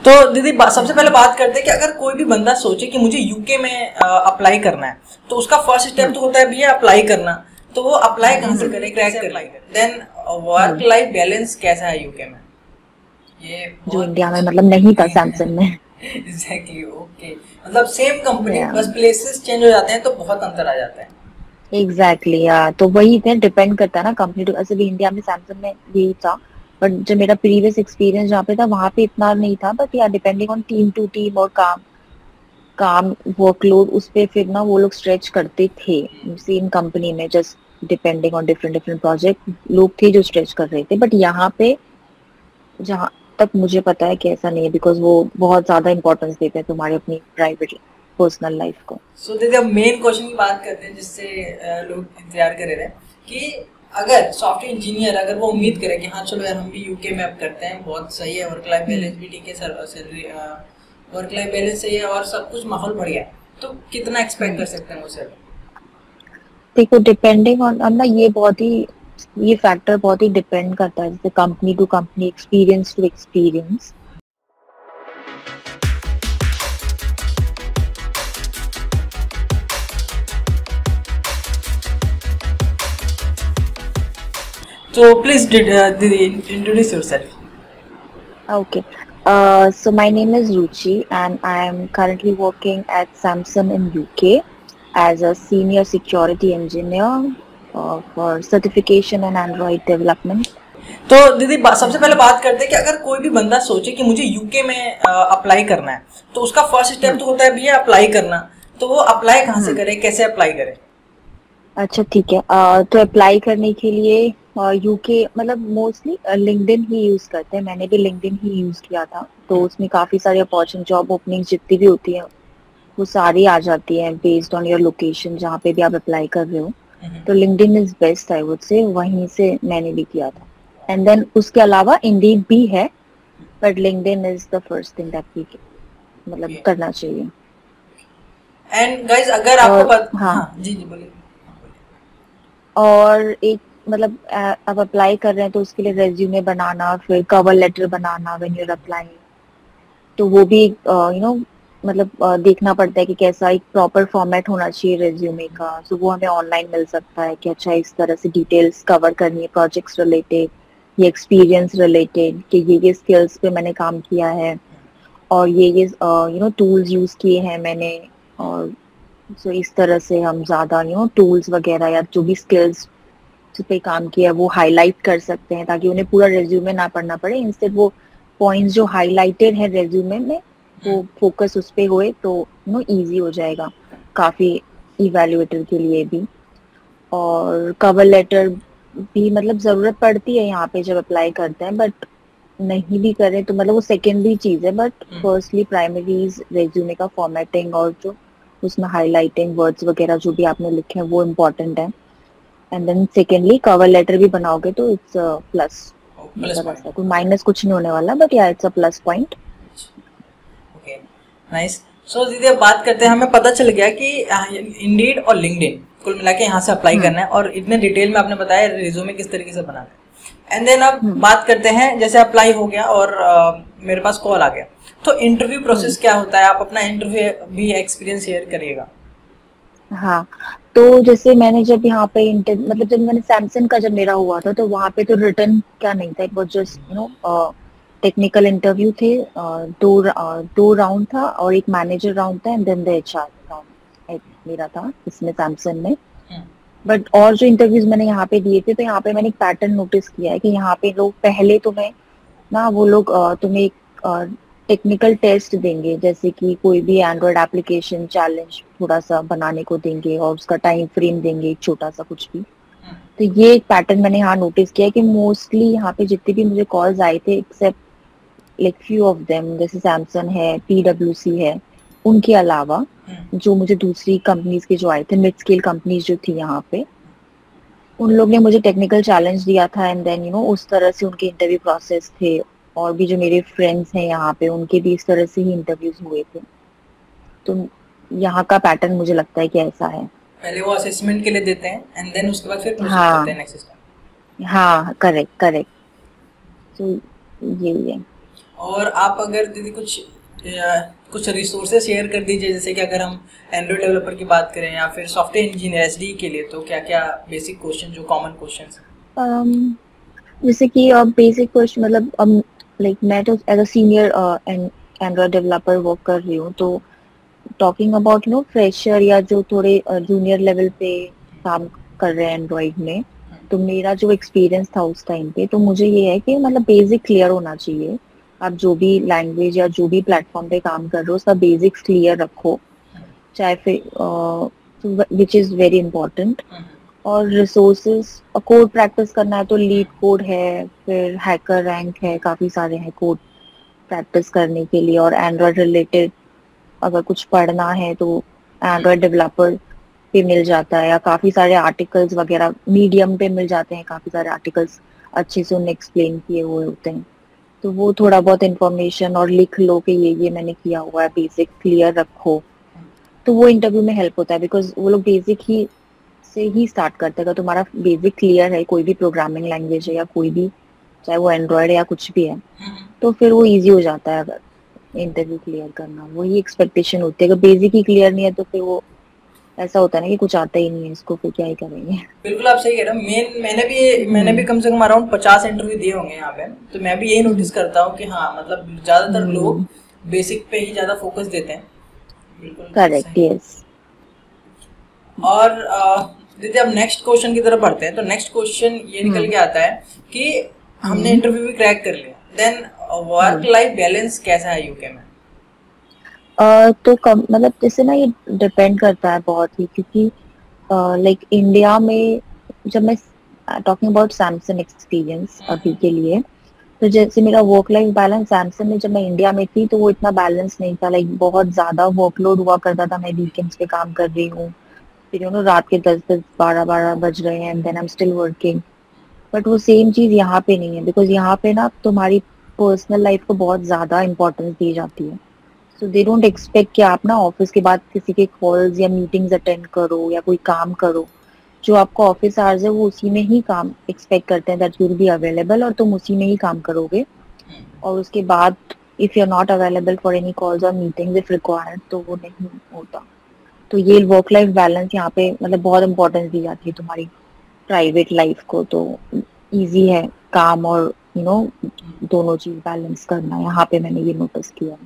तो दीदी सबसे पहले बात करते हैं कि अगर कोई भी बंदा सोचे कि मुझे यूके में अप्लाई करना है, तो उसका फर्स्ट स्टेप तो होता है भैया अप्लाई करना। तो वो अप्लाई कहाँ से करे, क्रैक करे? देन वर्क लाइफ बैलेंस कैसा है यूके में? ये जो बहुत इंडिया में मतलब नहीं था सैमसंग में। Exactly, okay. मतलब सेम कंपनी, या बस प्लेसेस चेंज हो जाते हैं तो बहुत अंतर आ जाता है। एग्जैक्टली या तो वही थे, डिपेंड करता है ना कंपनी टू। ऐसे भी इंडिया में सैमसंग में यही था, बट जो मेरा प्रीवियस एक्सपीरियंस जहाँ पे था वहाँ पे इतना नहीं था। बट या depending on team to team और काम काम वर्कलोड उस पे फिर ना वो लोग स्ट्रेच करते थे सेम कंपनी में। Just depending on different different project लोग थे जो स्ट्रेच कर रहे थे। बट यहाँ पे जहाँ तक मुझे पता है कि ऐसा नहीं है, बिकॉज वो बहुत ज्यादा इंपॉर्टेंस देते हैं तुम्हारे अपनी प्राइवेट पर्सनल लाइफ को। सो दीदी अब मेन क्वेश्चन की बात करते हैं जिससे लोग इंतजार कर रहे थे कि अगर सॉफ्टवेयर इंजीनियर अगर वो उम्मीद करे कि हाँ चलो यार हम भी यूके में अब करते हैं, बहुत सही है, वर्क लाइफ बैलेंस भी ठीक है, सैलरी वर्क लाइफ बैलेंस सही है और सब कुछ माहौल बढ़िया है, तो कितना एक्सपेक्ट कर सकते हैं वो सर? देखो डिपेंडिंग ऑन अब ना ये फैक्टर बहुत ही डिपेंड करता है, जैसे company to company, experience to experience. तो प्लीज दीदी introduce yourself. Okay. So my name is Ruchi and I am currently working at Samsung in UK as a senior security engineer for certification and Android development. तो दीदी सबसे पहले बात करते हैं कि अगर कोई भी बंदा सोचे कि मुझे यूके में अप्लाई करना है, तो उसका फर्स्ट स्टेप हम्म तो होता है भैया अप्लाई करना। तो वो अप्लाई कहाँ से हम्म करे, कैसे अप्लाई करे? अच्छा ठीक है। तो अप्लाई करने के लिए यूके मतलब मोस्टली लिंक्डइन ही यूज करते हैं। मैंने भी लिंक्डइन ही यूज किया था, तो उसमें काफी सारी अपॉर्चुनिटी जॉब ओपनिंग जितनी भी होती है वो सारी आ जाती है बेस्ड ऑन योर लोकेशन जहाँ पे भी आप अप्लाई कर रहे हो। तो LinkedIn is best I would say, वहीं से मैंने भी किया था। एंड देन उसके अलावा इंडीड भी है, but LinkedIn is the first thing that we मतलब करना चाहिए। एंड गाइज अगर आपको और हाँ, हाँ जी जी बोलिए। और एक मतलब अब अप्लाई कर रहे हैं तो उसके लिए रेज्यूमे बनाना, फिर कवर लेटर बनाना व्हेन यू आर अप्लाइंग, तो वो भी मतलब देखना पड़ता है कि कैसा एक प्रॉपर फॉर्मेट होना चाहिए रेज्यूमे का। सो वो हमें ऑनलाइन मिल सकता है कि अच्छा इस तरह से डिटेल्स कवर करनी है, प्रोजेक्ट्स रिलेटेड या एक्सपीरियंस रिलेटेड, कि ये स्किल्स पे मैंने काम किया है और ये टूल्स यूज किए हैं मैंने। और सो इस तरह से हम ज्यादा टूल्स वगैरह या जो भी स्किल्स पे काम किया है वो हाईलाइट कर सकते हैं, ताकि उन्हें पूरा रेज्यूमे ना पढ़ना पड़े। इंस्टेड वो पॉइंट्स जो हाईलाइटेड है रेज्यूमे में वो फोकस उस पे होए तो इजी हो जाएगा काफी इवैल्यूएटर के लिए भी। और कवर लेटर भी मतलब जरूरत पड़ती है यहाँ पे जब अप्लाई करते हैं, बट नहीं भी करें तो मतलब वो सेकेंडरी चीज है। बट फर्स्टली प्राइमरी रेज्यूमे का फॉर्मेटिंग और जो उसमें हाईलाइटिंग वर्ड्स वगैरह जो भी आपने लिखे हैं वो इम्पोर्टेंट है। And then secondly cover letter भी बनाओगे तो इट्स प्लस, प्लस मतलब पॉइंट। ऐसा कोई माइनस कुछ नहीं होने वाला, बट या it's a plus point. Okay, nice. So दीदी अब बात करते हैं, हमें पता चल गया कि इंडीड और लिंक्डइन कुल मिला के यहाँ से अप्लाई हम्म करना है और इतने डिटेल में आपने बताया रिज्यूमे किस तरीके से बनाना है। एंड देन अब हम्म बात करते हैं, जैसे अप्लाई हो गया और मेरे पास कॉल आ गया, तो इंटरव्यू हम्म प्रोसेस क्या होता है? आप अपना इंटरव्यू भी एक्सपीरियंस शेयर करिएगा। हाँ, तो जैसे मैंने जब यहाँ पे मतलब जब मैंने सैमसंग का जब मेरा हुआ था तो वहाँ पे तो रिटर्न क्या नहीं था, it was just technical interview थे। दो राउंड था और एक मैनेजर राउंड था and then the HR round मेरा था इसमें सैमसंग में। बट और जो इंटरव्यूज मैंने यहाँ पे दिए थे तो यहाँ पे मैंने एक पैटर्न नोटिस किया है कि यहाँ पे लोग पहले तुम्हें ना वो लोग तुम्हें एक टेक्निकल टेस्ट देंगे, जैसे कि कोई भी एंड्रॉयड एप्लीकेशन चैलेंज थोड़ा सा बनाने को देंगे और उसका टाइम फ्रेम देंगे एक छोटा सा कुछ भी। तो ये एक पैटर्न मैंने यहाँ नोटिस किया है कि मोस्टली यहाँ पे जितने भी मुझे कॉल्स आए थे except like few of them, जैसे सैमसंग है, पीडब्ल्यूसी है, उनके अलावा जो मुझे दूसरी कंपनीज के जो आए थे, मिड स्केल कंपनीज जो थी यहाँ पे, उन लोग ने मुझे टेक्निकल चैलेंज दिया था एंड देन उस तरह से उनके इंटरव्यू प्रोसेस थे। और भी जो मेरे फ्रेंड्स हैं यहाँ पे उनके भी इस तरह से ही इंटरव्यूज हुए थे। तो यहाँ का पैटर्न मुझे लगता है कि ऐसा है। पहले वो असेसमेंट के लिए देते हैं एंड देन उसके बाद फिर प्रोसीड करते हैं हाँ नेक्स्ट स्टेप। हाँ, करेक्ट करेक्ट। तो यही है। और आप अगर दीदी कुछ रिसोर्सेज शेयर कर दीजिए, जैसे कि अगर हम एंड्रॉइड डेवलपर की बात करें या फिर सॉफ्टवेयर इंजीनियर एसडी के लिए, तो क्या क्या बेसिक क्वेश्चन जो कॉमन क्वेश्चंस हैं? जैसे कि बेसिक क्वेश्चन मतलब लाइक मैं तो as a senior Android developer work कर रही हूँ, तो टॉकिंग अबाउट फ्रेशर या जो थोड़े जूनियर लेवल पे काम कर रहे हैं एंड्रॉइड में, तो मेरा जो एक्सपीरियंस था उस टाइम पे, तो मुझे ये है कि मतलब बेसिक क्लियर होना चाहिए। आप जो भी लैंग्वेज या जो भी प्लेटफॉर्म पे काम कर रहे हो उसका बेसिक्स क्लियर रखो, चाहे फिर विच इज वेरी इंपॉर्टेंट। और रिसोर्सेज कोड प्रैक्टिस करना है तो लीड कोड है, फिर हैकर रैंक है, काफी सारे हैं कोड प्रैक्टिस करने के लिए। और एंड्रॉइड रिलेटेड अगर कुछ पढ़ना है तो एंड्रॉइड डेवलपर पे मिल जाता है, या काफी सारे आर्टिकल्स वगैरह मीडियम पे मिल जाते हैं, काफी सारे आर्टिकल्स अच्छे से उन्हें एक्सप्लेन किए हुए होते हैं। तो वो थोड़ा बहुत इंफॉर्मेशन और लिख लो कि ये मैंने किया हुआ है, बेसिक क्लियर रखो, तो वो इंटरव्यू में हेल्प होता है। बिकॉज वो लोग बेसिक ही से ही स्टार्ट करते हैं। अगर तुम्हारा बेसिक क्लियर है, कोई भी प्रोग्रामिंग लैंग्वेज है या कोई भी, चाहे वो एंड्रॉयड है या कुछ भी है, तो फिर वो इजी हो जाता है अगर इंटरव्यू क्लियर करना। वही एक्सपेक्टेशन होती है, अगर बेसिक ही क्लियर नहीं है तो फिर वो ऐसा होता है ना कि कुछ आता ही नहीं है इसको, फिर क्या ही करेंगे। बिल्कुल आप सही कह रहे हो। मैंने भी कम से कम अराउंड 50 इंटरव्यू दिए होंगे यहाँ पे, तो मैं भी यही नोटिस करता हूँ कि हाँ, मतलब ज्यादातर लोग बेसिक पे ही ज्यादा फोकस देते हैं। बिल्कुल करेक्ट, यस। और दीदी अब नेक्स्ट क्वेश्चन की तरफ बढ़ते हैं। तो नेक्स्ट क्वेश्चन ये निकल के आता है कि हमने इंटरव्यू भी क्रैक कर लिया, देन वर्क लाइफ बैलेंस कैसा है यूके में? तो कम मतलब जैसे ना ये डिपेंड करता है बहुत ही, क्योंकि लाइक इंडिया में जब मैं टॉकिंग अबाउट सैमसंग एक्सपीरियंस अभी के लिए, तो जैसे मेरा वर्क लाइफ बैलेंस सैमसंग में जब मैं इंडिया में थी तो वो इतना बैलेंस नहीं था। लाइक बहुत ज्यादा वर्कलोड हुआ करता था, मैं वीकेंड्स पे काम कर रही हूँ, फिर रात के 10-10 12-12 बज रहे हैं, then I am still working. But वो सेम चीज यहाँ पे नहीं है, बिकॉज यहाँ पे ना तुम्हारी पर्सनल लाइफ को बहुत ज्यादा इंपॉर्टेंस दी जाती है। सो दे डोंट एक्सपेक्ट कि आप ना ऑफिस के बाद किसी के कॉल्स या मीटिंग्स अटेंड करो या कोई काम करो। जो आपका ऑफिस आवर्स है वो उसी में ही काम एक्सपेक्ट करते हैं, that you will be available, और तुम उसी में ही काम करोगे। और उसके बाद if you are not available for any calls और मीटिंग्स इफ रिक्वायर्ड, तो वो नहीं होता। तो ये वर्क लाइफ बैलेंस यहाँ पे मतलब बहुत इंपॉर्टेंस दी जाती है तुम्हारी प्राइवेट लाइफ को, तो इजी है काम और दोनों चीज बैलेंस करना। यहाँ पे मैंने ये नोटिस किया,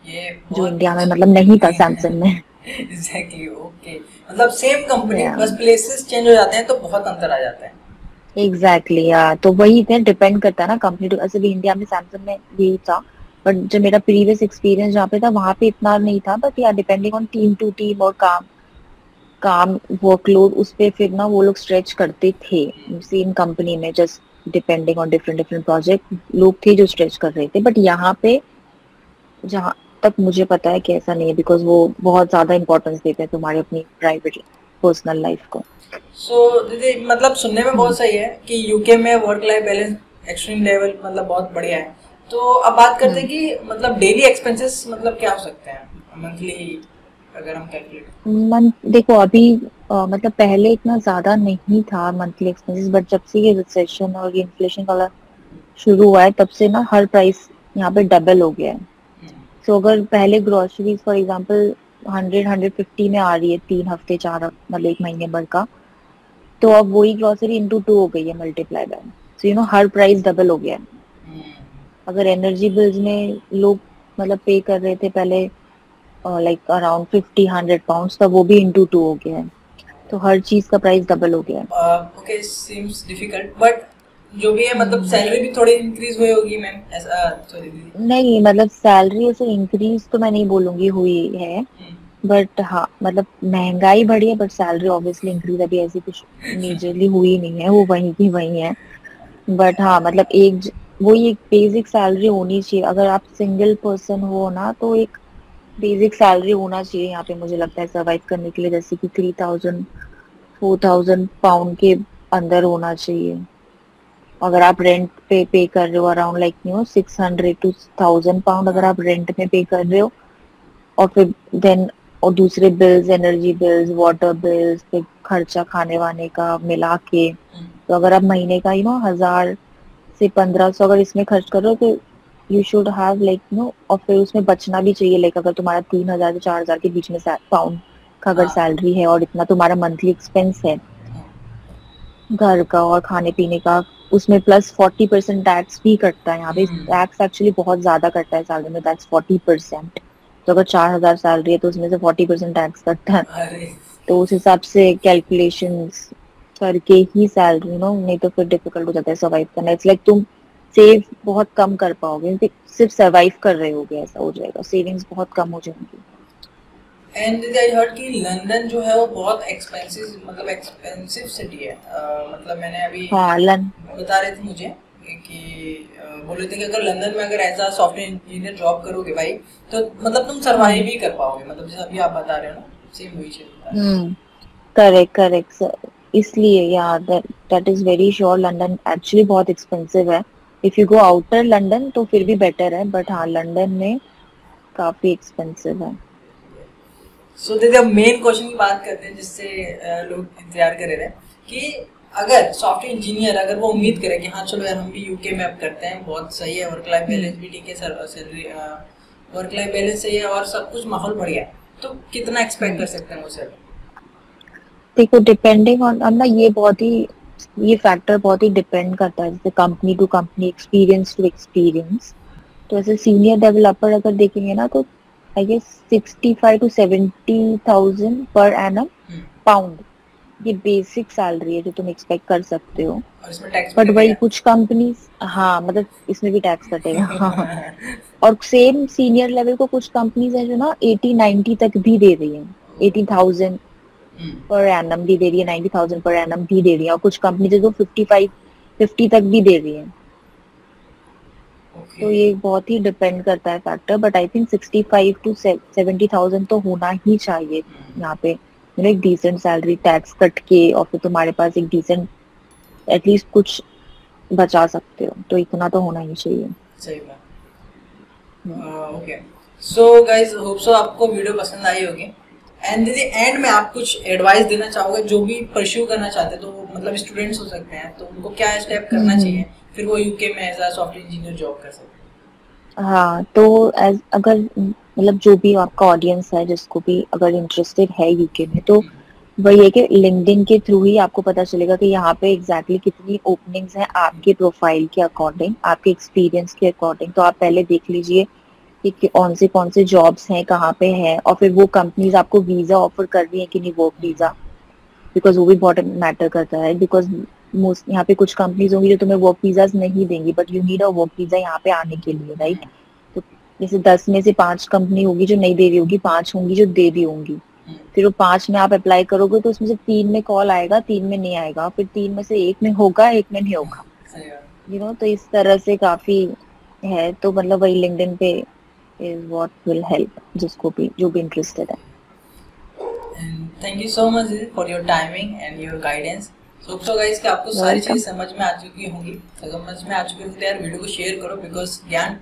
ये जो इंडिया में मतलब नहीं था सैमसंग में। Exactly, okay. मतलब सेम कंपनी, बस प्लेसेस चेंज हो जाते हैं तो बहुत अंतर आ जाता है। एग्जैक्टली यार, तो वही इतना डिपेंड करता है ना कंपनी टू। ऐसे भी इंडिया में सैमसंग में यही था, बट जो मेरा प्रीवियस एक्सपीरियंस जहाँ पे था वहां पे इतना नहीं था। बट यार depending on team to team और काम काम वर्कलोड, उस पे फिर ना वो लोग स्ट्रेच करते थे सेम कंपनी में। Just depending on different different project, लोग थे जो स्ट्रेच कर रहे थे। बट यहाँ पे जहाँ तक मुझे पता है कि ऐसा नहीं है, बिकॉज वो बहुत ज्यादा इंपॉर्टेंस देते हैं तुम्हारी अपनी प्राइवेट पर्सनल लाइफ को। सो दीदी मतलब सुनने में बहुत सही है कि यूके में work life balance extreme level मतलब बहुत बढ़िया है। तो अब बात करते हैं कि मतलब डेली एक्सपेंसेस मतलब क्या हो सकते हैं मंथली, अगर हम कैलकुलेट। देखो अभी मतलब पहले इतना ज्यादा नहीं था मंथली एक्सपेंसेस, बट जब से ये रिसेशन और ये इन्फ्लेशन वाला शुरू हुआ है तब से ना हर प्राइस यहाँ पे डबल हो गया है। सो अगर पहले ग्रोसरीज फॉर एग्जांपल 100-150 में आ रही है 3 हफ्ते 4 हफ्ते मतलब 1 महीने भर का, तो अब वही ग्रोसरी इंटू 2 हो गई है multiply by. So her price double हो गया है। अगर एनर्जी बिल्स में लोग मतलब पे कर रहे थे पहले लाइक अराउंड 50-100 पाउंड, तब वो भी इंटू 2 हो गया है। तो हर चीज का प्राइस डबल हो गया है। ओके, सीम्स डिफिकल्ट, बट जो भी है मतलब सैलरी भी थोड़ी इंक्रीज हुई होगी मैम, ऐसा? सॉरी दीदी, नहीं मतलब सैलरी ऐसे इंक्रीज तो मैं नहीं बोलूंगी हुई है, बट हाँ मतलब महंगाई बढ़ी है, बट सैलरी ऑब्वियसली इंक्रीज अभी ऐसी कुछ मेजरली हुई नहीं है, वो वहीं की वहीं है। बट हाँ मतलब वही एक बेसिक सैलरी होनी चाहिए। अगर आप सिंगल पर्सन हो ना तो एक बेसिक सैलरी होना चाहिए यहाँ पे, मुझे लगता है सर्वाइव करने के लिए, जैसे कि 3000-4000 पाउंड के अंदर होना चाहिए। अगर आप रेंट पे कर रहे हो अराउंड लाइक 600-1000 पाउंड, अगर आप रेंट में पे कर रहे हो, और फिर देन और दूसरे bills, energy bills, water bills, फिर खर्चा खाने वाने का मिला के, तो अगर आप महीने का 1000 से 1500 अगर इसमें खर्च कर रहे हो, तो you should have like know, और फिर उसमें बचना भी चाहिए। लाइक अगर तुम्हारा 3,000 से 4,000 के बीच में पाउंड का अगर हाँ सैलरी है और इतना तुम्हारा मंथली एक्सपेंस है हाँ, घर का और खाने पीने का, उसमें प्लस 40% टैक्स भी कटता है यहाँ पे। हम्म, टैक्स एक्चुअली बहुत ज्यादा कटता है सैलरी में, दैट्स 40%। तो अगर 4,000 सैलरी है तो उसमें से 40% टैक्स कटता है। अरे तो उस हिसाब से कैलकुलेशंस करके ही सैलरी, नो, नहीं तो फिर डिफिकल्ट हो जाता है सर्वाइव करना। इट्स लाइक तुम सेव बहुत कम कर पाओगे क्योंकि सिर्फ सर्वाइव कर रहे होगे, ऐसा हो जाएगा, सेविंग्स बहुत कम हो जाएंगी। एंड आई हर्ड कि लंदन जो है वो बहुत एक्सपेंसिव, मतलब एक्सपेंसिव सिटी है। मतलब मैंने अभी हाँ लन बता रहे थे मुझे कि बोल रहे थे कि अगर लंदन में अगर as a software engineer job करोगे भाई, तो मतलब तुम सरवाइव ही कर पाओगे, मतलब जैसे अभी आप बता रहे हो ना, सेम वही चीज बता रहे हो। हम्म, करेक्ट करेक्ट सर। इसलिए यार that is very sure, London actually बहुत एक्सपेंसिव है। If you go outer London तो फिर भी बेटर है, बट हाँ लंदन में काफी एक्सपेंसिव है। सो दीदी अब मेन क्वेश्चन की बात करते हैं जिससे लोग इंतजार कर रहे थे कि अगर सॉफ्टवेयर इंजीनियर अगर वो उम्मीद करे कि हाँ चलो यार हम भी यूके में अब करते हैं, बहुत सही है, वर्क लाइफ बैलेंस भी ठीक है, सैलरी वर्क लाइफ बैलेंस सही है और सब कुछ माहौल बढ़िया है, तो कितना एक्सपेक्ट कर सकते हैं वो सर? देखो डिपेंडिंग ऑन, अब ना ये बहुत ही, ये फैक्टर बहुत ही डिपेंड करता है, जैसे company to company, experience to experience. तो ऐसे सीनियर डेवलपर अगर देखेंगे ना तो I guess 65 to 70,000 per annum pound, ये बेसिक सैलरी है जो तुम एक्सपेक्ट कर सकते हो। और इसमें टैक्स भी बट वही कटेगा? कुछ कंपनीज, हाँ मतलब इसमें भी टैक्स कटेगा। हाँ, और सेम सीनियर लेवल को कुछ कंपनीज है जो ना 80-90 तक भी दे रही है, 80,000 पर एनम भी दे रही है, 90,000 पर एनम भी दे रही है, और कुछ कंपनीज है जो 55-50 तक भी दे रही है। ओके। तो ये बहुत ही डिपेंड करता है factor, but I think 65 to 70,000 तो होना ही चाहिए यहाँ पे, एक डिसेंट सैलरी टैक्स कट के, और फिर तुम्हारे पास एक डिसेंट एटलीस्ट कुछ बचा सकते हो, तो इतना तो होना ही चाहिए। सही बात। Hmm. Okay, so guys hope so आपको वीडियो पसंद आई होगी। एंड दीदी एंड में आप कुछ एडवाइस देना चाहोगे जो भी परस्यू करना चाहते हैं, तो मतलब स्टूडेंट्स हो सकते हैं, तो उनको क्या स्टेप करना हम्म। चाहिए फिर वो यूके में as a software engineer job कर सकते हाँ तो अगर मतलब जो भी आपका ऑडियंस है जिसको भी अगर इंटरेस्टेड है यूके में, तो वही है कि लिंक्डइन के थ्रू ही आपको पता चलेगा कि यहाँ पे एग्जैक्टली कितनी ओपनिंग्स हैं आपके प्रोफाइल के अकॉर्डिंग, आपके एक्सपीरियंस के अकॉर्डिंग। तो आप पहले देख लीजिए कि कौन से जॉब्स हैं, कहाँ पे हैं, और फिर वो कंपनीज आपको वीजा ऑफर कर रही है कि नहीं, वर्क वीजा, बिकॉज वो भी बहुत मैटर करता है। बिकॉज मोस्ट यहाँ पे कुछ कंपनीज होंगी जो तुम्हें वर्क वीजाज नहीं देंगी, but you need a work visa यहाँ पे आने के लिए, राइट? तो जैसे 10 में से 5 कंपनी होगी जो नहीं दे रही होगी, 5 होंगी जो दे रही होंगी। हैं? फिर वो 5 में आप अप्लाई करोगे तो उसमें से 3 में कॉल आएगा, 3 में नहीं आएगा, फिर 3 में से 1 में होगा, 1 में नहीं होगा, सही बात। तो इस तरह से काफी है। तो मतलब वही लिंक्डइन पे इज व्हाट विल हेल्प जिसको भी, जो भी इंटरेस्टेड है। And thank you so much दीदी for your timing and your guidance. Hope so guys कि आपको सारी वेलकम। चीज़ समझ में आ चुकी होंगी, समझ में आ चुकी होंगी, तो यार वीडियो को शेयर करो, बिकॉज ज्ञान